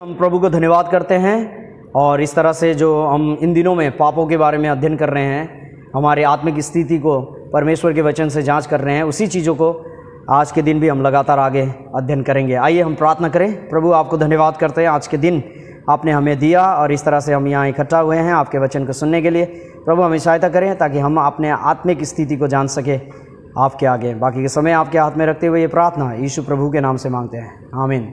हम प्रभु को धन्यवाद करते हैं और इस तरह से जो हम इन दिनों में पापों के बारे में अध्ययन कर रहे हैं, हमारे आत्मिक स्थिति को परमेश्वर के वचन से जांच कर रहे हैं, उसी चीज़ों को आज के दिन भी हम लगातार आगे अध्ययन करेंगे। आइए हम प्रार्थना करें। प्रभु आपको धन्यवाद करते हैं, आज के दिन आपने हमें दिया और इस तरह से हम यहाँ इकट्ठा हुए हैं आपके वचन को सुनने के लिए। प्रभु हमें सहायता करें ताकि हम अपने आत्मिक स्थिति को जान सके आपके आगे। बाकी के समय आपके हाथ में रखते हुए ये प्रार्थना यीशु प्रभु के नाम से मांगते हैं, आमीन।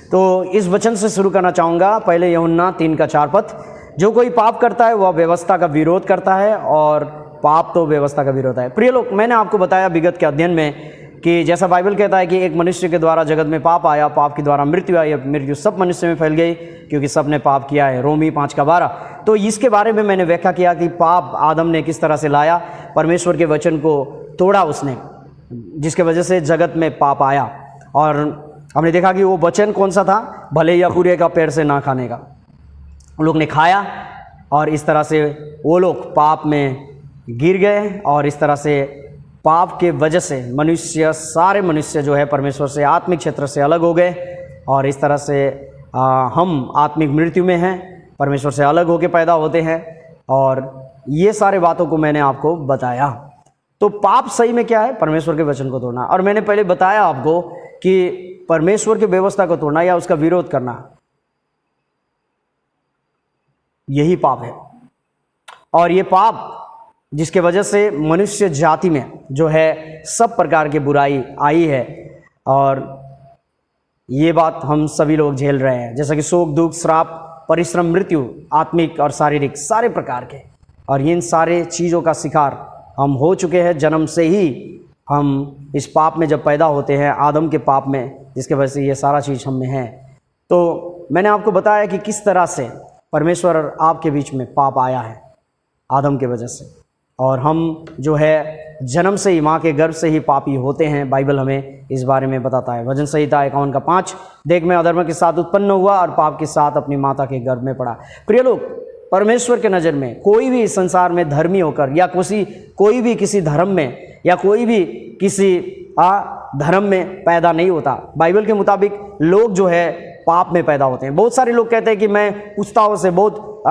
तो इस वचन से शुरू करना चाहूँगा। पहले यूहन्ना 3:4, जो कोई पाप करता है वह व्यवस्था का विरोध करता है और पाप तो व्यवस्था का विरोध है। प्रिय लोग, मैंने आपको बताया विगत के अध्ययन में कि जैसा बाइबल कहता है कि एक मनुष्य के द्वारा जगत में पाप आया, पाप के द्वारा मृत्यु आई, मृत्यु सब मनुष्य में फैल गई क्योंकि सब ने पाप किया है, रोमी 5:12। तो इसके बारे में मैंने व्याख्या किया कि पाप आदम ने किस तरह से लाया, परमेश्वर के वचन को तोड़ा उसने, जिसके वजह से जगत में पाप आया। और हमने देखा कि वो वचन कौन सा था, भले या बुरे का पेड़ से ना खाने का। उन लोग ने खाया और इस तरह से वो लोग पाप में गिर गए और इस तरह से पाप के वजह से सारे मनुष्य जो है परमेश्वर से आत्मिक क्षेत्र से अलग हो गए और इस तरह से हम आत्मिक मृत्यु में हैं, परमेश्वर से अलग होकर पैदा होते हैं। और ये सारे बातों को मैंने आपको बताया। तो पाप सही में क्या है? परमेश्वर के वचन को तोड़ना। और मैंने पहले बताया आपको कि परमेश्वर की व्यवस्था को तोड़ना या उसका विरोध करना, यही पाप है। और ये पाप जिसके वजह से मनुष्य जाति में जो है सब प्रकार की बुराई आई है और ये बात हम सभी लोग झेल रहे हैं, जैसा कि शोक, दुख, श्राप, परिश्रम, मृत्यु, आत्मिक और शारीरिक सारे प्रकार के। और इन सारे चीज़ों का शिकार हम हो चुके हैं। जन्म से ही हम इस पाप में जब पैदा होते हैं, आदम के पाप में, जिसके वजह से ये सारा चीज़ हम में है। तो मैंने आपको बताया कि किस तरह से परमेश्वर और आपके बीच में पाप आया है आदम के वजह से। और हम जो है जन्म से ही, माँ के गर्भ से ही पापी होते हैं। बाइबल हमें इस बारे में बताता है। भजन संहिता 51:5, देख मैं अधर्म के साथ उत्पन्न हुआ और पाप के साथ अपनी माता के गर्भ में पड़ा। प्रिय लोग, परमेश्वर के नज़र में कोई भी इस संसार में धर्मी होकर या कोई भी किसी धर्म में या कोई भी किसी धर्म में पैदा नहीं होता। बाइबल के मुताबिक लोग जो है पाप में पैदा होते हैं। बहुत सारे लोग कहते हैं कि मैं पुश्ताओं से बहुत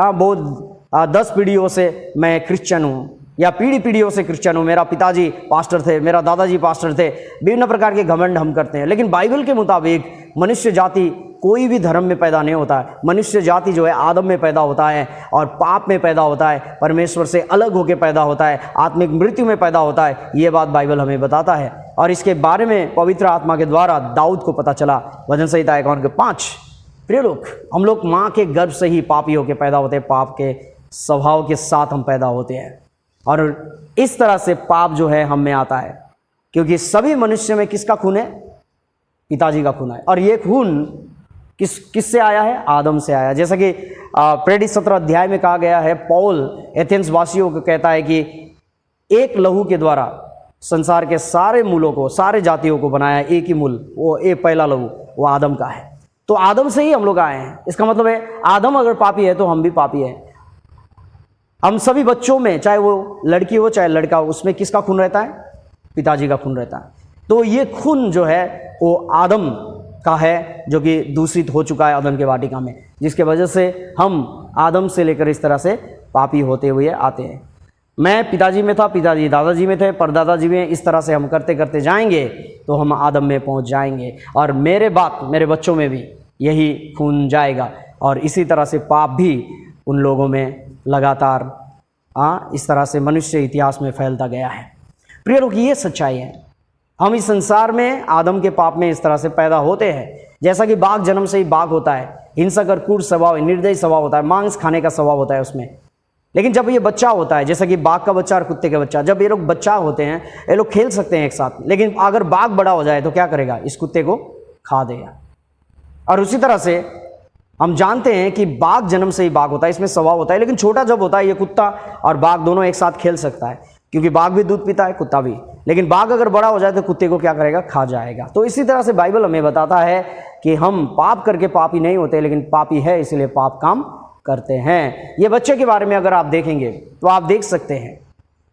10 पीढ़ियों से मैं क्रिश्चियन हूँ या पीढ़ियों से क्रिश्चियन हूँ, मेरा पिताजी पास्टर थे, मेरा दादाजी पास्टर थे। विभिन्न प्रकार के घमंड हम करते हैं। लेकिन बाइबल के मुताबिक मनुष्य जाति कोई भी धर्म में पैदा नहीं होता है। मनुष्य जाति जो है आदम में पैदा होता है और पाप में पैदा होता है, परमेश्वर से अलग होकर पैदा होता है, आत्मिक मृत्यु में पैदा होता है। ये बात बाइबल हमें बताता है और इसके बारे में पवित्र आत्मा के द्वारा दाऊद को पता चला। भजन संहिता 51:5। प्रिय लोग, हम लोग माँ के गर्भ से ही पापी होकर पैदा होते हैं, पाप के स्वभाव के साथ हम पैदा होते हैं और इस तरह से पाप जो है हम में आता है क्योंकि सभी मनुष्य में किसका खून है? पिताजी का खून है। और ये खून किससे आया है? आदम से आया। जैसा कि प्रेरित 17 अध्याय में कहा गया है, पौल एथेंस वासियों को कहता है कि एक लहू के द्वारा संसार के सारे मूलों को, सारे जातियों को बनाया, एक ही मूल, वो एक पहला लहू वो आदम का है। तो आदम से ही हम लोग आए हैं। इसका मतलब है आदम अगर पापी है तो हम भी पापी हैं। हम सभी बच्चों में, चाहे वो लड़की हो चाहे लड़का हो, उसमें किसका खून रहता है? पिताजी का खून रहता है। तो ये खून जो है वो आदम का है जो कि दूषित हो चुका है आदम के वाटिका में, जिसके वजह से हम आदम से लेकर इस तरह से पापी होते हुए आते हैं। मैं पिताजी में था, पिताजी दादाजी में थे, परदादाजी में, इस तरह से हम करते करते जाएंगे तो हम आदम में पहुंच जाएंगे और मेरे बच्चों में भी यही खून जाएगा और इसी तरह से पाप भी उन लोगों में लगातार इस तरह से मनुष्य इतिहास में फैलता गया है। प्रिय लोग, ये सच्चाई है। हम इस संसार में आदम के पाप में इस तरह से पैदा होते हैं। जैसा कि बाघ जन्म से ही बाघ होता है, हिंसक और क्रूर स्वभाव, निर्दयी स्वभाव होता है, मांस खाने का स्वभाव होता है उसमें। लेकिन जब ये बच्चा होता है, जैसा कि बाघ का बच्चा और कुत्ते का बच्चा, जब ये लोग बच्चा होते हैं, ये लोग खेल सकते हैं एक साथ। लेकिन अगर बाघ बड़ा हो जाए तो क्या करेगा? इस कुत्ते को खा देगा। और उसी तरह से हम जानते हैं कि बाघ जन्म से ही बाघ होता है, इसमें स्वभाव होता है। लेकिन छोटा जब होता है, ये कुत्ता और बाघ दोनों एक साथ खेल सकता है क्योंकि बाघ भी दूध पीता है, कुत्ता भी। लेकिन बाघ अगर बड़ा हो जाए तो कुत्ते को क्या करेगा? खा जाएगा। तो इसी तरह से बाइबल हमें बताता है कि हम पाप करके पापी नहीं होते, लेकिन पापी है इसलिए पाप काम करते हैं। ये बच्चे के बारे में अगर आप देखेंगे तो आप देख सकते हैं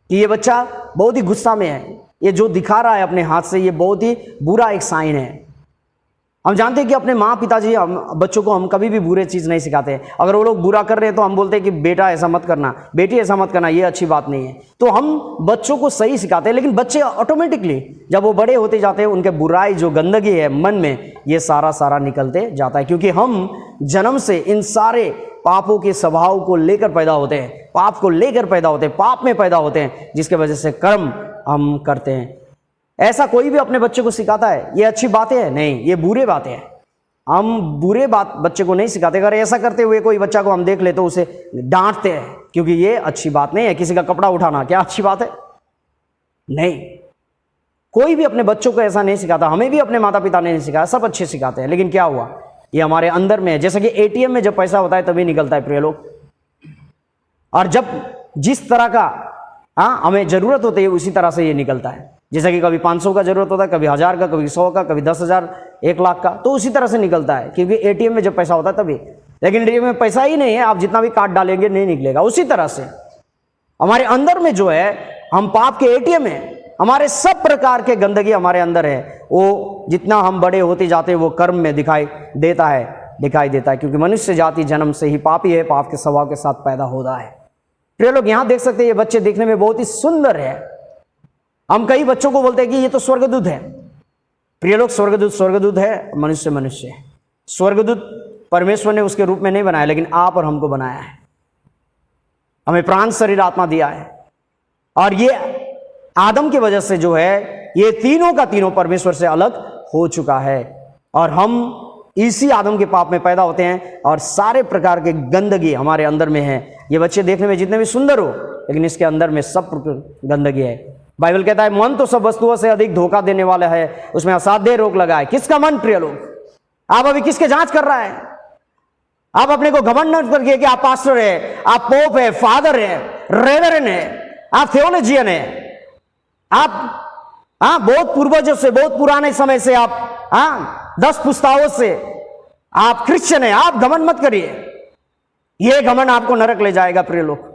कि ये बच्चा बहुत ही गुस्सा में है। ये जो दिखा रहा है अपने हाथ से, ये बहुत ही बुरा एक साइन है। हम जानते हैं कि अपने माँ पिताजी बच्चों को हम कभी भी बुरे चीज़ नहीं सिखाते हैं। अगर वो लोग बुरा कर रहे हैं तो हम बोलते हैं कि बेटा ऐसा मत करना, बेटी ऐसा मत करना, ये अच्छी बात नहीं है। तो हम बच्चों को सही सिखाते हैं, लेकिन बच्चे ऑटोमेटिकली जब वो बड़े होते जाते हैं उनके बुराई जो गंदगी है मन में, ये सारा निकलते जाता है, क्योंकि हम जन्म से इन सारे पापों के स्वभाव को लेकर पैदा होते हैं, पाप को लेकर पैदा होते हैं, पाप में पैदा होते हैं, जिसके वजह से कर्म हम करते हैं। ऐसा कोई भी अपने बच्चे को सिखाता है ये अच्छी बातें हैं? नहीं, ये बुरे बातें हैं। हम बुरे बात बच्चे को नहीं सिखाते। अगर ऐसा करते हुए कोई बच्चा को हम देख ले तो उसे डांटते हैं, क्योंकि ये अच्छी बात नहीं है। किसी का कपड़ा उठाना क्या अच्छी बात है? नहीं, कोई भी अपने बच्चों को ऐसा नहीं सिखाता। हमें भी अपने माता पिता ने नहीं सिखाया, सब अच्छे सिखाते हैं। लेकिन क्या हुआ, ये हमारे अंदर में है। जैसे कि एटीएम में जब पैसा होता है तभी निकलता है प्रिय लोग, और जब जिस तरह का हमें जरूरत होती है उसी तरह से ये निकलता है। जैसे कि कभी 500 का जरूरत होता है, कभी 1000 का, कभी 100 का, कभी 10,000, 1 लाख का, तो उसी तरह से निकलता है, क्योंकि एटीएम में जब पैसा होता है तभी। लेकिन एटीएम में पैसा ही नहीं है, आप जितना भी कार्ड डालेंगे नहीं निकलेगा। उसी तरह से हमारे अंदर में जो है, हम पाप के एटीएम है, हमारे सब प्रकार के गंदगी हमारे अंदर है। वो जितना हम बड़े होते जाते हैं वो कर्म में दिखाई देता है, क्योंकि मनुष्य जाति जन्म से ही पापी है, पाप के स्वभाव के साथ पैदा होता है। प्रिय लोग, यहां देख सकते हैं ये बच्चे देखने में बहुत ही सुंदर है। हम कई बच्चों को बोलते हैं कि ये तो स्वर्गदूत है। प्रिय लोग, स्वर्गदूत है, मनुष्य है। स्वर्गदूत परमेश्वर ने उसके रूप में नहीं बनाया, लेकिन आप और हमको बनाया है, हमें प्राण, शरीर, आत्मा दिया है। और ये आदम की वजह से जो है ये तीनों का तीनों परमेश्वर से अलग हो चुका है, और हम इसी आदम के पाप में पैदा होते हैं, और सारे प्रकार के गंदगी हमारे अंदर में है। ये बच्चे देखने में जितने भी सुंदर हो, लेकिन इसके अंदर में सब गंदगी है। बाइबल कहता है मन तो सब वस्तुओं से अधिक धोखा देने वाला है, उसमें असाध्य रोग लगा है। किसका मन प्रिय लोग? आप अभी किसके जांच कर रहा है? आप अपने को घमंड न करके कि आप पास्टर है, आप पोप है, फादर है, रेवरेंड है, आप थियोलॉजियन है, आप बहुत पूर्वजों से, बहुत पुराने समय से आप 10 पुस्ताओं से आप क्रिश्चियन है। आप घमंड मत करिए, यह घमंड आपको नरक ले जाएगा प्रिय लोग।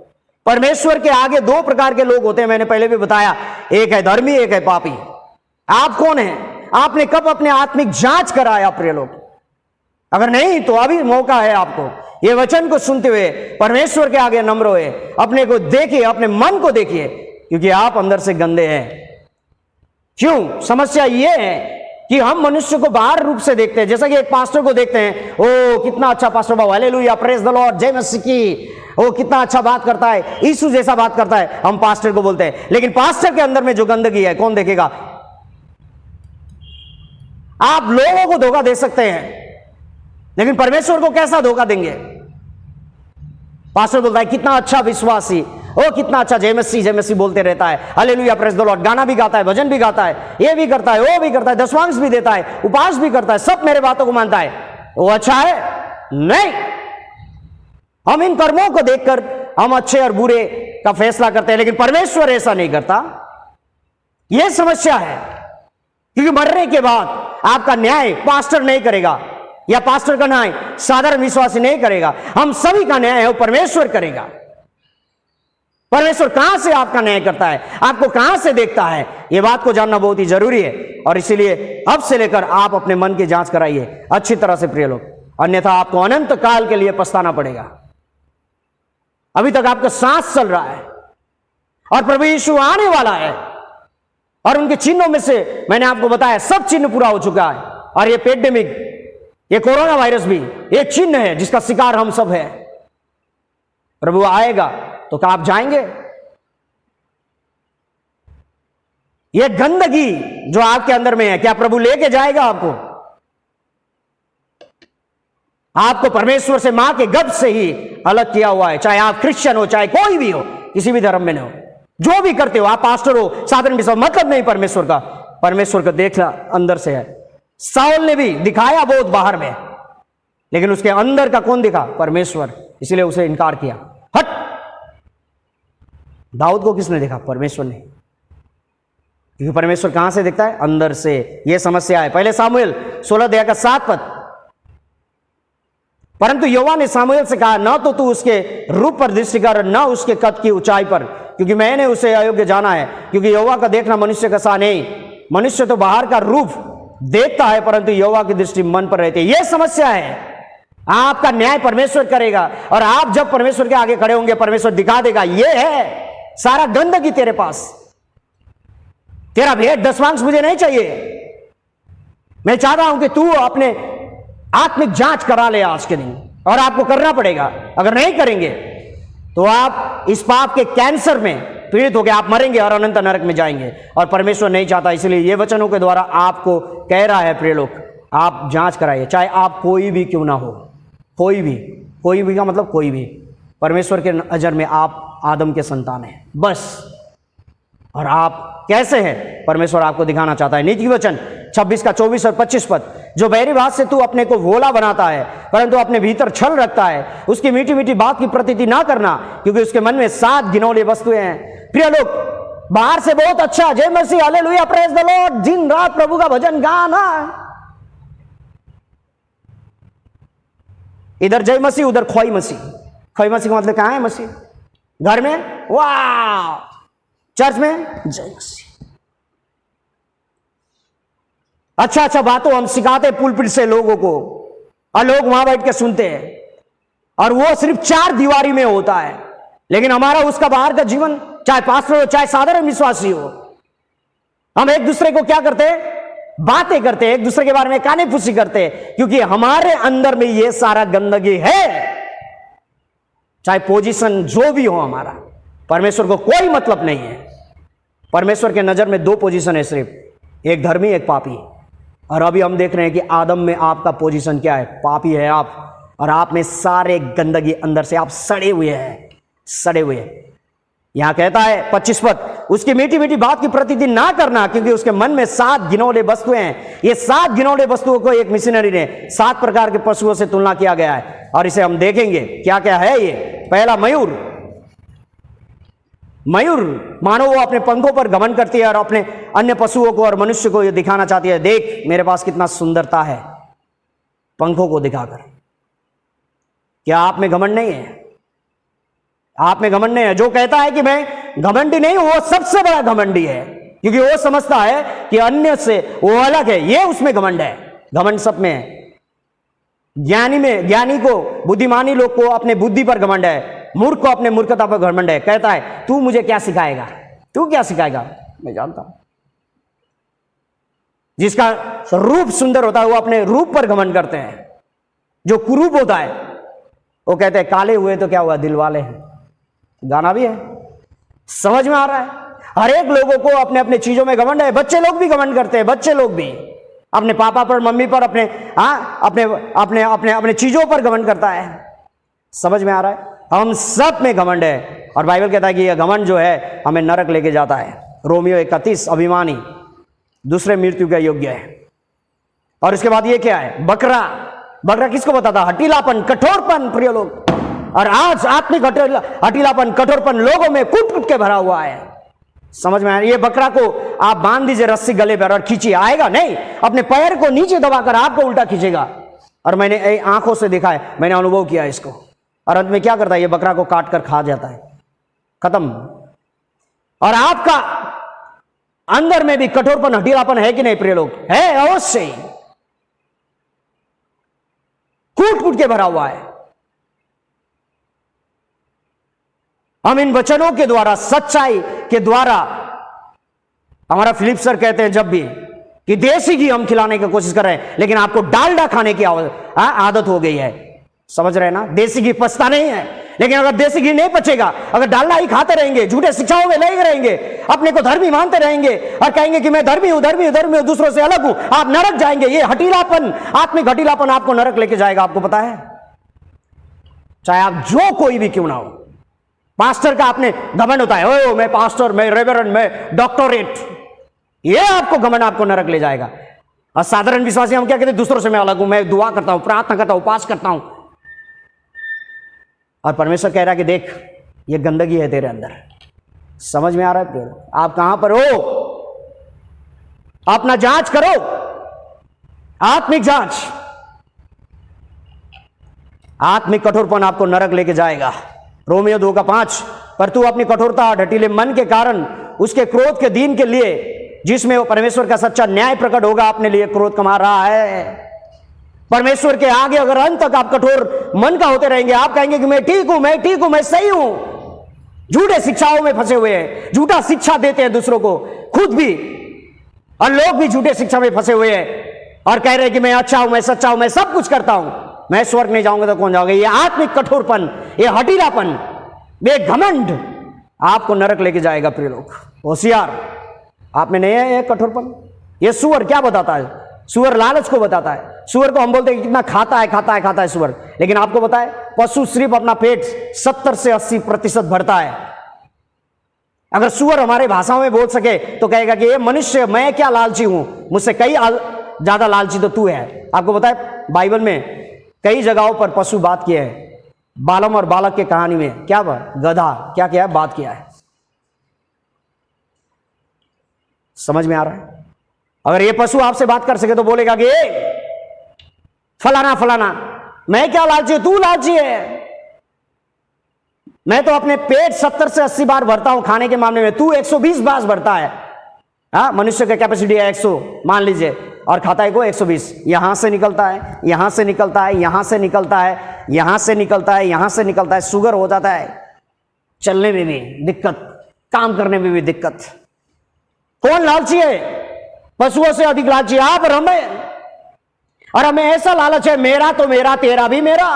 परमेश्वर के आगे 2 प्रकार के लोग होते हैं, मैंने पहले भी बताया, एक है धर्मी, एक है पापी। आप कौन है? आपने कब अपने आत्मिक जांच कराया प्रिय लोग? अगर नहीं तो अभी मौका है आपको, ये वचन को सुनते हुए परमेश्वर के आगे नम्र हुए, अपने को देखिए, अपने मन को देखिए, क्योंकि आप अंदर से गंदे हैं। क्यों? समस्या ये है कि हम मनुष्य को बाहर रूप से देखते हैं, जैसा कि एक पास्टर को देखते हैं, ओ कितना अच्छा pastor Babu, hallelujah, praise the Lord, जय मसीह की, ओ कितना अच्छा बात करता है, यीशु जैसा बात करता है, हम पास्टर को बोलते हैं। लेकिन पास्टर के अंदर में जो गंदगी है कौन देखेगा? आप लोगों को धोखा दे सकते हैं, लेकिन परमेश्वर को कैसा धोखा देंगे? पास्टर बोलता है कितना अच्छा विश्वासी, ओ कितना अच्छा जय मसीह बोलते रहता है, हालेलुया, प्रेज द लॉर्ड, गाना भी गाता है, भजन भी गाता है, ये भी करता है, वो भी करता है, दशमांश भी देता है, उपवास भी करता है, सब मेरे बातों को मानता है, वो अच्छा है? नहीं। हम इन कर्मों को देखकर हम अच्छे और बुरे का फैसला करते हैं, लेकिन परमेश्वर ऐसा नहीं करता। यह समस्या है, क्योंकि मरने के बाद आपका न्याय पास्टर नहीं करेगा, या पास्टर का न्याय साधारण विश्वासी नहीं करेगा, हम सभी का न्याय है वो परमेश्वर करेगा। परमेश्वर कहां से आपका न्याय करता है, आपको कहां से देखता है, यह बात को जानना बहुत ही जरूरी है। और इसीलिए अब से लेकर आप अपने मन की जांच कराइए अच्छी तरह से प्रिय लोग, अन्यथा आपको अनंत काल के लिए पछताना पड़ेगा। अभी तक आपका सांस चल रहा है और प्रभु यीशु आने वाला है, और उनके चिन्हों में से मैंने आपको बताया सब चिन्ह पूरा हो चुका है। और ये पेंडेमिक, ये कोरोना वायरस भी एक चिन्ह है जिसका शिकार हम सब है। प्रभु आएगा तो क्या आप जाएंगे? ये गंदगी जो आपके अंदर में है, क्या प्रभु लेके जाएगा आपको? आपको परमेश्वर से मां के गर्भ से ही अलग किया हुआ है, चाहे आप क्रिश्चियन हो, चाहे कोई भी हो, किसी भी धर्म में हो, जो भी करते हो, आप पास्टर हो, साधारण विश्वास, मतलब नहीं परमेश्वर का। परमेश्वर का देखना अंदर से है। साउल ने भी दिखाया बहुत बाहर में, लेकिन उसके अंदर का कौन दिखा? परमेश्वर, इसलिए उसे इनकार किया। हट। दाऊद को किसने देखा? परमेश्वर ने, क्योंकि परमेश्वर कहां से दिखता है? अंदर से। यह समस्या है। पहले सामुएल 16 अध्याय का 7 पद, परंतु यहोवा ने सामुएल से कहा, न तो तू उसके रूप पर दृष्टि कर, न उसके कद की ऊंचाई पर, क्योंकि मैंने उसे अयोग्य जाना है। क्योंकि यहोवा का देखना मनुष्य का सा नहीं, मनुष्य तो बाहर का रूप देखता है परंतु यहोवा की दृष्टि मन पर रहती है। यह समस्या है। आपका न्याय परमेश्वर करेगा और आप जब परमेश्वर के आगे खड़े होंगे परमेश्वर दिखा देगा यह है सारा गंदगी तेरे पास, तेरा भेंट दशमांश मुझे नहीं चाहिए। मैं चाहता हूं कि तू अपने आत्मिक जांच करा ले आज के दिन, और आपको करना पड़ेगा। अगर नहीं करेंगे तो आप इस पाप के कैंसर में पीड़ित होकर आप मरेंगे और अनंत नरक में जाएंगे, और परमेश्वर नहीं चाहता। इसलिए ये वचनों के द्वारा आपको कह रहा है प्रिय लोग, आप जांच कराइए, चाहे आप कोई भी क्यों ना हो। कोई भी का मतलब कोई भी। परमेश्वर के नजर में आप आदम के संतान हैं बस। और आप कैसे हैं परमेश्वर आपको दिखाना चाहता है। नीति वचन 26 का 24 और 25 पद, जो बहरी बात से तू अपने को भोला बनाता है परंतु अपने भीतर छल रखता है, उसकी मीठी मीठी बात की प्रतीति ना करना, क्योंकि उसके मन में 7 घिनौनी वस्तुएं हैं। प्रिय लोग, बाहर से बहुत अच्छा, जय मसीह, हालेलुया, प्रेज द लॉर्ड, दिन रात प्रभु का भजन गाना, इधर जय मसीह उधर खोई मसीह। खोई मसीह का मतलब कहां है मसीह? घर में वाह, चर्च में जय मसीह। अच्छा बातों हम सिखाते पुलपिट से लोगों को, और लोग वहां बैठ के सुनते हैं, और वो सिर्फ 4 दीवारी में होता है। लेकिन हमारा उसका बाहर का जीवन, चाहे पास्टर हो चाहे साधारण विश्वासी हो, हम एक दूसरे को क्या करते हैं? बातें करते हैं, एक दूसरे के बारे में काने फूसी करते हैं, क्योंकि हमारे अंदर में ये सारा गंदगी है। चाहे पोजीशन जो भी हो हमारा, परमेश्वर को कोई मतलब नहीं है। परमेश्वर के नजर में 2 पोजीशन है सिर्फ, एक धर्मी एक पापी। और अभी हम देख रहे हैं कि आदम में आपका पोजीशन क्या है? पापी है आप, और आप में सारे गंदगी अंदर से, आप सड़े हुए हैं, सड़े हुए हैं। यहां कहता है 25 पद, उसकी मीठी मीठी बात की प्रतीति ना करना, क्योंकि उसके मन में 7 घिनौने वस्तुएं हैं। ये 7 घिनौने वस्तुओं को एक मिशनरी ने 7 प्रकार के पशुओं से तुलना किया गया है, और इसे हम देखेंगे क्या क्या है ये। पहला मयूर। मयूर मानो वो अपने पंखों पर घमंड करती है और अपने अन्य पशुओं को और मनुष्य को ये दिखाना चाहती है, देख मेरे पास कितना सुंदरता है, पंखों को दिखाकर। क्या आप में घमंड नहीं है? आप में घमंड नहीं है? जो कहता है कि मैं घमंडी नहीं हूं, वो सबसे बड़ा घमंडी है, क्योंकि वो समझता है कि अन्य से वो अलग है, ये उसमें घमंड है। घमंड सब में है। ज्ञानी को, बुद्धिमानी लोग को अपने बुद्धि पर घमंड है, मूर्ख को अपने मूर्खता पर घमंड है। कहता है तू मुझे क्या सिखाएगा, तू क्या सिखाएगा, मैं जानता हूं। जिसका रूप सुंदर होता है वो अपने रूप पर घमंड करते हैं। जो कुरूप होता है वो कहते हैं काले हुए तो क्या हुआ, दिल वाले हैं। गाना भी है, समझ में आ रहा है। हर एक लोगों को अपने अपने चीजों में घमंड है। बच्चे लोग भी घमंड करते हैं, बच्चे लोग भी अपने पापा पर, मम्मी पर, अपने अपने अपने अपने चीजों पर घमंड करता है। समझ में आ रहा है? हम सब में घमंड है, और बाइबल कहता है कि यह घमंड जो है हमें नरक लेके जाता है। रोमियो 31, अभिमानी दूसरे मृत्यु का योग्य है। और इसके बाद ये क्या है? बकरा। बकरा किसको बताता? हटीलापन, कठोरपन। प्रिय लोग, और आज आत्मिक हटीलापन, कठोरपन लोगों में कूट कूट के भरा हुआ है। समझ में आया? ये बकरा को आप बांध दीजिए रस्सी गले पर और खींचिए, आएगा नहीं। अपने पैर को नीचे दबाकर आपको उल्टा खींचेगा। और मैंने आंखों से देखा है, मैंने अनुभव किया है इसको। और अंत में क्या करता है? ये बकरा को काट कर खा जाता है, खत्म। और आपका अंदर में भी कठोरपन, हटीलापन है कि नहीं प्रिय लोग? है, अवश्य ही, कूट कूट के भरा हुआ है। हम इन वचनों के द्वारा, सच्चाई के द्वारा, हमारा फिलिप सर कहते हैं जब भी कि देसी घी हम खिलाने की कोशिश कर रहे हैं, लेकिन आपको डालडा खाने की आदत हो गई है। समझ रहे हैं ना? देसी घी पचता नहीं है, लेकिन अगर देसी घी नहीं पचेगा, अगर डालडा ही खाते रहेंगे, झूठे शिक्षाओं में लगे रहेंगे, अपने को धर्मी मानते रहेंगे और कहेंगे कि मैं धर्मी हूं, धर्मी हूं, धर्मी हूं, दूसरों से अलग हूं, आप नरक जाएंगे। ये हटीलापन, आत्मिक हटीलापन आपको नरक लेके जाएगा। आपको पता है? चाहे आप जो कोई भी क्यों ना हो। पास्टर का आपने घमंड होता है, ओ मैं पास्टर, मैं रेवरेंड, मैं डॉक्टरेट, ये आपको घमंड आपको नरक ले जाएगा। और साधारण विश्वासी हम क्या कहते हैं? दूसरों से मैं अलग हूं, मैं दुआ करता हूं, प्रार्थना करता हूं, उपास करता हूं। और परमेश्वर कह रहा है कि देख ये गंदगी है तेरे अंदर। समझ में आ रहा है? आप कहां पर हो? अपना जांच करो, आत्मिक जांच। आत्मिक कठोरपन आपको नरक लेके जाएगा। रोमियो 2 का 5, पर तू अपनी कठोरता और ढटीले मन के कारण उसके क्रोध के दिन के लिए जिसमें वो परमेश्वर का सच्चा न्याय प्रकट होगा, अपने लिए क्रोध कमा रहा है। परमेश्वर के आगे अगर अंत तक आप कठोर मन का होते रहेंगे, आप कहेंगे कि मैं ठीक हूं, मैं ठीक हूं, मैं सही हूं, झूठे शिक्षाओं में फंसे हुए हैं, झूठा शिक्षा देते हैं दूसरों को, खुद भी और लोग भी झूठे शिक्षा में फंसे हुए हैं और कह रहे हैं कि मैं अच्छा हूं, मैं सच्चा हूं, मैं सब कुछ करता हूं, मैं स्वर्ग नहीं जाऊंगा तो कौन जाओगे। ये आत्मिक कठोरपन, ये हठीलापन, ये घमंड आपको नरक लेके जाएगा। प्रिय लोग, होशियार, आप में नहीं है ये कठोरपन। ये सुअर क्या बताता है? सुअर लालच को बताता है। सुअर को हम बोलते हैं कि कितना खाता है, खाता है, खाता है सुअर, लेकिन आपको पता है पशु सिर्फ अपना पेट 70 से 80% भरता है। अगर सुअर हमारे भाषाओं में बोल सके तो कहेगा कि ये मनुष्य, मैं क्या लालची हूं, मुझसे कई ज्यादा लालची तो तू है। आपको पता है बाइबल में कई जगहों पर पशु बात किए हैं। बालम और बालक के कहानी में क्या गधा क्या किया है, बात किया है। समझ में आ रहा है? अगर ये पशु आपसे बात कर सके तो बोलेगा कि फलाना फलाना, मैं क्या लालची, तू लालची है। मैं तो अपने पेट 70 से 80 बार भरता हूं खाने के मामले में, तू 120 बार भरता है। हाँ, मनुष्य का कैपेसिटी है 100 मान लीजिए, और खाता है को 120। यहां से निकलता है, यहां से निकलता है, यहां से निकलता है, यहां से निकलता है, यहां से निकलता है। शुगर हो जाता है, चलने में भी दिक्कत, काम करने में भी दिक्कत। कौन लालची है? पशुओं से अधिक लालची आप और हमें। और हमें ऐसा लालच है, मेरा तो मेरा, तेरा भी मेरा,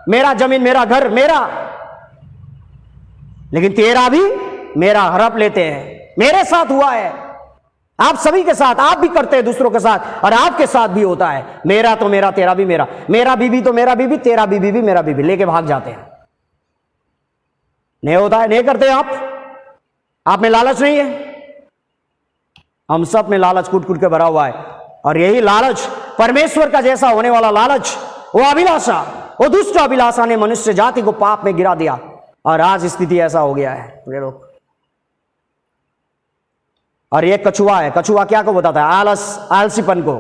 मेरा जमीन, मेरा घर, मेरा, लेकिन तेरा भी मेरा हड़प लेते हैं। मेरे साथ हुआ है, आप सभी के साथ, आप भी करते हैं दूसरों के साथ, और आपके साथ भी होता है। मेरा तो मेरा, तेरा भी मेरा, मेरा बीबी तो मेरा बीबी, तेरा बीबी भी मेरा बीबी, लेके भाग जाते हैं। नहीं होता है? नहीं करते आप में लालच नहीं है? हम सब में लालच कूट कूट के भरा हुआ है। और यही लालच, परमेश्वर का जैसा होने वाला लालच, वो अभिलाषा, वो दुष्ट अभिलाषा ने मनुष्य जाति को पाप में गिरा दिया, और आज स्थिति ऐसा हो गया है ये लोग। और ये कछुआ है। कछुआ क्या को बताता है? आलसीपन को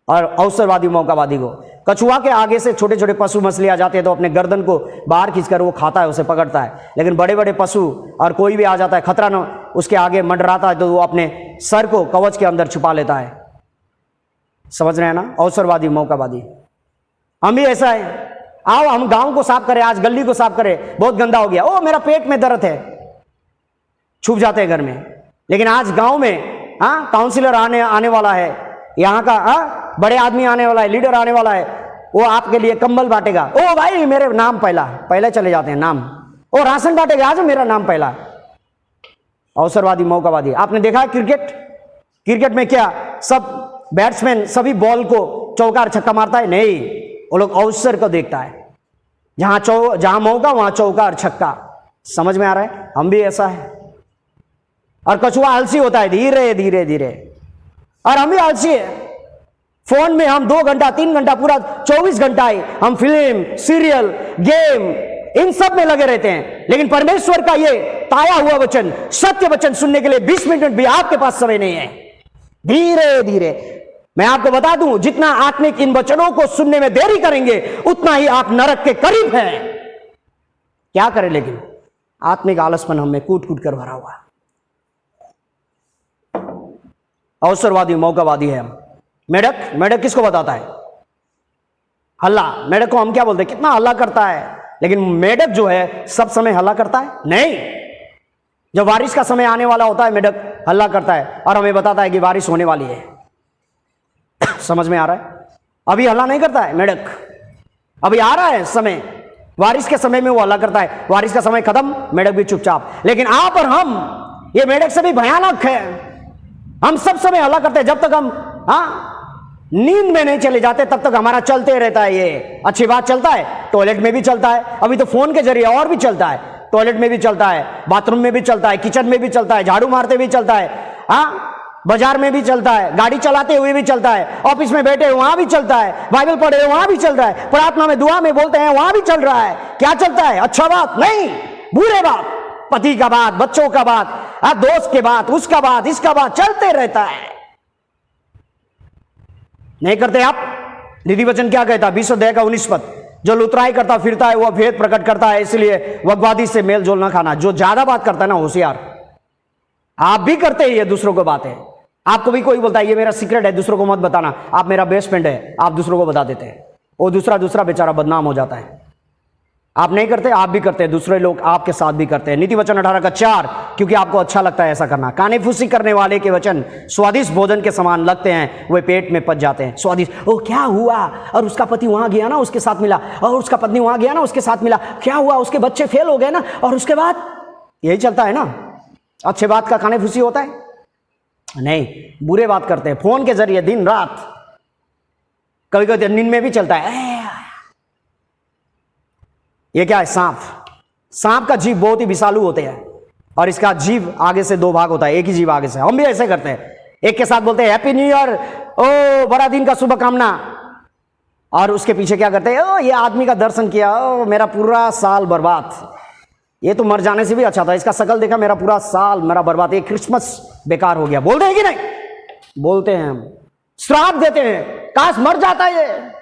और अवसरवादी, मौकावादी को। कछुआ के आगे से छोटे छोटे पशु मछली आ जाते हैं तो अपने गर्दन को बाहर खींचकर वो खाता है, उसे पकड़ता है। लेकिन बड़े बड़े पशु और कोई भी आ जाता है, खतरा न उसके आगे मंडराता है, तो वो अपने सर को कवच के अंदर छुपा लेता है। समझ रहे हैं ना? अवसरवादी, मौकावादी। हम भी ऐसा है। आओ हम गांव को साफ करें, आज गली को साफ करें, बहुत गंदा हो गया, ओ मेरा पेट में दर्द है, छुप जाते हैं घर में। लेकिन आज गांव में काउंसिलर आने वाला है, यहाँ का बड़े आदमी आने वाला है, लीडर आने वाला है, वो आपके लिए कंबल बांटेगा। ओ भाई मेरे नाम पहले चले जाते हैं नाम। ओ राशन बांटेगा, आज मेरा नाम पहला। अवसरवादी, मौकावादी। आपने देखा है क्रिकेट में क्या सब बैट्समैन सभी बॉल को चौका और छक्का मारता है? नहीं, वो लोग अवसर को देखता है, जहां मौका वहां चौका और छक्का। समझ में आ रहा है? हम भी ऐसा है। और कछुआ आलसी होता है, धीरे धीरे धीरे, और हम भी आलसी है। फोन में हम 2 घंटा 3 घंटा पूरा 24 घंटा हम फिल्म, सीरियल, गेम, इन सब में लगे रहते हैं। लेकिन परमेश्वर का ये ताया हुआ वचन, सत्य वचन सुनने के लिए 20 मिनट भी आपके पास समय नहीं है। धीरे धीरे, मैं आपको बता दूं, जितना आत्मिक इन वचनों को सुनने में देरी करेंगे उतना ही आप नरक के करीब हैं। क्या करें? लेकिन आत्मिक आलसपन हमें कूट कूट कर भरा हुआ है। अवसरवादी, मौकावादी है हम। मेढक किसको बताता है? हल्ला। मेढक को हम क्या बोलते हैं? कितना हल्ला करता है। लेकिन मेढक जो है सब समय हल्ला करता है? नहीं। जब बारिश का समय आने वाला होता है मेढक हल्ला करता है और हमें बताता है कि बारिश होने वाली है। समझ में आ रहा है? अभी हल्ला नहीं करता है मेढक, अभी आ रहा है समय, बारिश के समय में वो हल्ला करता है। बारिश का समय खत्म, मेढक भी चुपचाप। लेकिन आप और हम, ये मेढक से भी भयानक है। हम सब समय हल्ला करते हैं, जब तक हम नींद में नहीं चले जाते तब तक हमारा चलते रहता है। ये अच्छी बात, चलता है, टॉयलेट में भी चलता है, अभी तो फोन के जरिए और भी चलता है। टॉयलेट में भी चलता है, बाथरूम में भी चलता है, किचन में भी चलता है, झाड़ू मारते भी चलता है, बाजार में भी चलता है, गाड़ी चलाते हुए भी चलता है, ऑफिस में बैठे वहां भी चलता है, बाइबल पढ़े वहां भी चल रहा है, प्रार्थना में दुआ में बोलते हैं वहां भी चल रहा है। क्या चलता है? अच्छा बात नहीं, बुरे बात, पति का बात, बच्चों का बात, दोस्त के बात, उसका बात, इसका बात, चलते रहता है। नहीं करते आप? निधि वचन क्या कहता है? 20 अध्याय का 19 पद, जो लुतराई करता फिरता है वह भेद प्रकट करता है, इसलिए वगवादी से मेल जोल न खाना। जो ज्यादा बात करता है ना, होशियार। आप भी करते हैं ये दूसरों को बातें, आपको भी कोई बोलता है ये मेरा सीक्रेट है, दूसरों को मत बताना, आप मेरा बेस्ट फ्रेंड है, आप दूसरों को बता देते हैं, वो दूसरा बेचारा बदनाम हो जाता है। आप नहीं करते, आप भी करते हैं, दूसरे लोग आपके साथ भी करते हैं। नीति वचन 18:4, क्योंकि आपको अच्छा लगता है ऐसा करना। कानेफूसी करने वाले के वचन स्वादिष्ट भोजन के समान लगते हैं, वे पेट में पच जाते हैं। स्वादिष्ट, ओ क्या हुआ, और उसका पति वहां गया ना उसके साथ मिला, और उसका पत्नी वहां गया ना उसके साथ मिला, क्या हुआ, उसके बच्चे फेल हो गए ना, और उसके बाद यही चलता है ना। अच्छे बात का कानेफूसी होता है नहीं, बुरे बात करते हैं फोन के जरिए दिन रात, कभी कभी नींद में भी चलता है। ये क्या है, सांप का जीभ बहुत ही विषालु होते हैं, और इसका जीभ आगे से 2 भाग होता है, एक ही जीभ आगे से। हम भी ऐसे करते हैं, एक के साथ बोलते हैं हैप्पी न्यू ईयर, ओ बड़ा दिन का शुभकामना, और उसके पीछे क्या करते हैं, ओ ये आदमी का दर्शन किया, ओ मेरा पूरा साल बर्बाद, ये तो मर जाने से भी अच्छा था, इसका शकल देखा, मेरा पूरा साल मेरा बर्बाद, ये क्रिसमस बेकार हो गया। बोलते हैं कि नहीं? बोलते हैं, हम श्राप देते हैं, काश मर जाता है ये।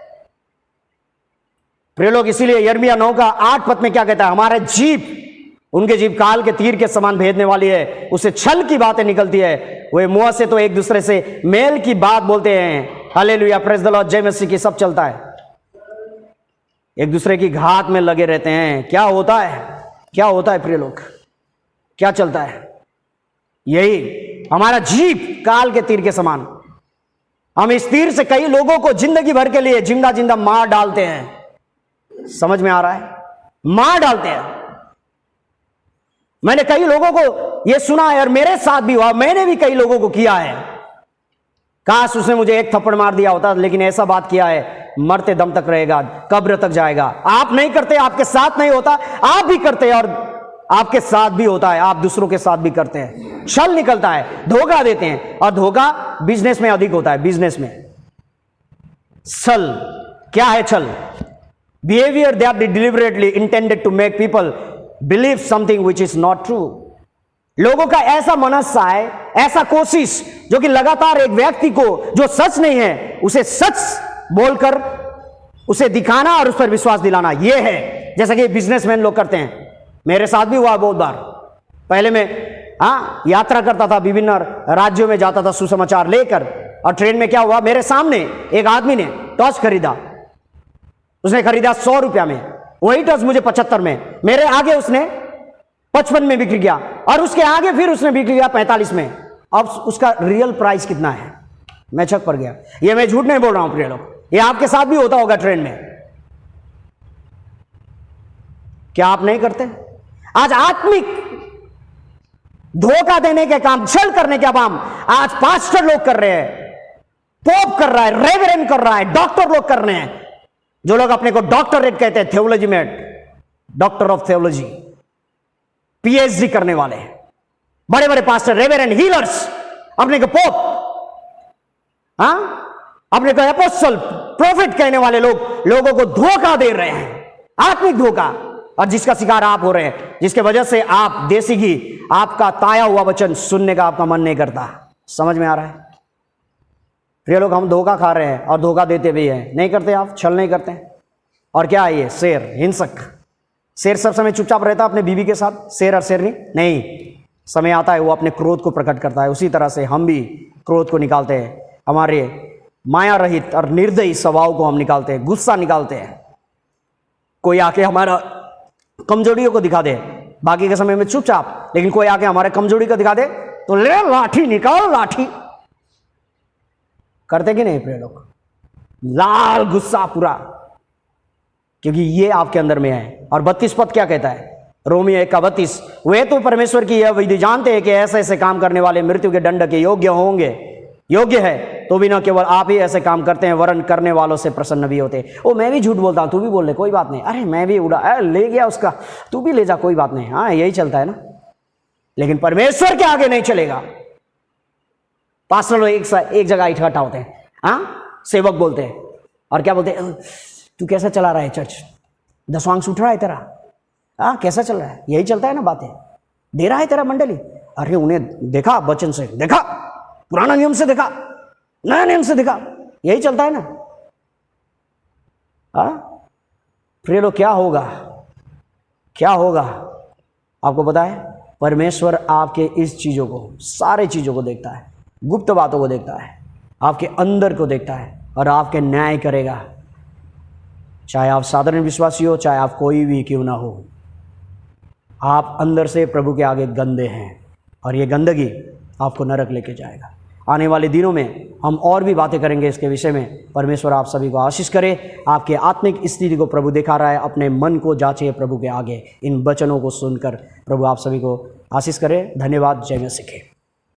प्रिय लोग, इसीलिए यिर्मयाह 9:8 में क्या कहता है, हमारे जीभ, उनके जीभ काल के तीर के समान भेदने वाली है, उसे छल की बातें निकलती है, वे मुंह से तो एक दूसरे से मेल की बात बोलते हैं। हालेलुया, प्रेज द लॉर्ड, जय मसीह की, सब चलता है, एक दूसरे की घात में लगे रहते हैं। क्या होता है, क्या होता है प्रिय लोग, क्या चलता है? यही हमारा जीभ काल के तीर के समान, हम इस तीर से कई लोगों को जिंदगी भर के लिए जिंदा जिंदा मार डालते हैं। समझ में आ रहा है? मार डालते हैं। मैंने कई लोगों को यह सुना है, और मेरे साथ भी हुआ, मैंने भी कई लोगों को किया है। काश उसने मुझे एक थप्पड़ मार दिया होता, लेकिन ऐसा बात किया है, मरते दम तक रहेगा, कब्र तक जाएगा। आप नहीं करते, आपके साथ नहीं होता, आप भी करते हैं, और आपके साथ भी होता है, आप दूसरों के साथ भी करते हैं। छल निकलता है, धोखा देते हैं, और धोखा बिजनेस में अधिक होता है। बिजनेस में छल क्या है? छल, behavior that deliberately intended to make people believe something which is not true। लोगों का ऐसा मनसा है, ऐसा कोशिश, जो कि लगातार एक व्यक्ति को जो सच नहीं है उसे सच बोलकर उसे दिखाना और उस पर विश्वास दिलाना, यह है। जैसा कि बिजनेसमैन लोग करते हैं, मेरे साथ भी हुआ बहुत बार। पहले मैं यात्रा करता था, विभिन्न राज्यों में जाता था सुसमाचार लेकर, और ट्रेन में क्या हुआ, मेरे सामने एक आदमी ने टॉर्च खरीदा, उसने खरीदा 100 रुपया में, वही टॉर्च मुझे 75 में, मेरे आगे उसने 55 में बिक्री किया, और उसके आगे फिर उसने बिक्री किया 45 में। अब उसका रियल प्राइस कितना है? मैं छक पड़ गया। ये मैं झूठ नहीं बोल रहा हूं प्रिय लोग, ये आपके साथ भी होता होगा ट्रेन में। क्या आप नहीं करते? आज आत्मिक धोखा देने के काम, छल करने के काम आज पास्टर लोग कर रहे हैं, पोप कर रहा है, रेवरेंड कर रहा है, डॉक्टर लोग कर रहे हैं। जो लोग अपने को डॉक्टरेट कहते हैं, थियोलॉजी में डॉक्टर ऑफ थियोलॉजी, पीएचडी करने वाले, बड़े बड़े पास्टर, रेवरेंड, हीलर्स, अपने को पोप, अपने को एपोस्टल, प्रोफेट कहने वाले लोग लोगों को धोखा दे रहे हैं, आत्मिक धोखा, और जिसका शिकार आप हो रहे हैं, जिसके वजह से आप देसी घी, आपका ताया हुआ वचन सुनने का आपका मन नहीं करता। समझ में आ रहा है प्रिय लोग? हम धोखा खा रहे हैं और धोखा देते भी हैं। नहीं करते आप? छल नहीं करते? और क्या है ये? शेर, हिंसक। शेर सब समय चुपचाप रहता है अपने बीवी के साथ, शेर और शेरनी नहीं, समय आता है वो अपने क्रोध को प्रकट करता है। उसी तरह से हम भी क्रोध को निकालते हैं, हमारे माया रहित और निर्दयी स्वभाव को हम निकालते हैं, गुस्सा निकालते हैं। कोई आके हमारा कमजोरियों को दिखा दे, बाकी के समय में चुपचाप, लेकिन कोई आके हमारे कमजोरी को दिखा दे तो ले लाठी निकाल, लाठी। करते कि नहीं प्रिय लोग? लाल गुस्सा पूरा, क्योंकि ये आपके अंदर में है। और 32 पद क्या कहता है? रोमियो 1:32, वे तो परमेश्वर की यह विधि जानते हैं कि ऐसे ऐसे काम करने वाले मृत्यु के दंड के योग्य होंगे, योग्य है, तो भी न केवल आप ही ऐसे काम करते हैं, वरन करने वालों से प्रसन्न भी होते हैं। ओ मैं भी झूठ बोलता हूं, तू भी बोल ले, कोई बात नहीं, अरे मैं भी उड़ा ले गया उसका, तू भी ले जा, कोई बात नहीं। हाँ यही चलता है ना, लेकिन परमेश्वर के आगे नहीं चलेगा। पास्टर लोग एक जगह इकट्ठा होते हैं, सेवक बोलते हैं, और क्या बोलते हैं, तू कैसा चला रहा है चर्च, दसवांश उठ रहा है तेरा, कैसा चल रहा है? यही चलता है ना, बातें दे रहा है तेरा मंडली। अरे उन्हें देखा, वचन से देखा, पुराना नियम से देखा, नया नियम से देखा, यही चलता है ना। प्रिय लोग, क्या होगा, क्या होगा आपको पता है? परमेश्वर आपके इस चीजों को, सारे चीजों को देखता है, गुप्त बातों को देखता है, आपके अंदर को देखता है और आपके न्याय करेगा। चाहे आप साधारण विश्वासी हो, चाहे आप कोई भी क्यों ना हो, आप अंदर से प्रभु के आगे गंदे हैं और ये गंदगी आपको नरक लेके जाएगा। आने वाले दिनों में हम और भी बातें करेंगे इसके विषय में। परमेश्वर आप सभी को आशीष करे। आपके आत्मिक स्थिति को प्रभु दिखा रहा है, अपने मन को जांचिए प्रभु के आगे। इन वचनों को सुनकर प्रभु आप सभी को आशीष करे। धन्यवाद। जय मसीह।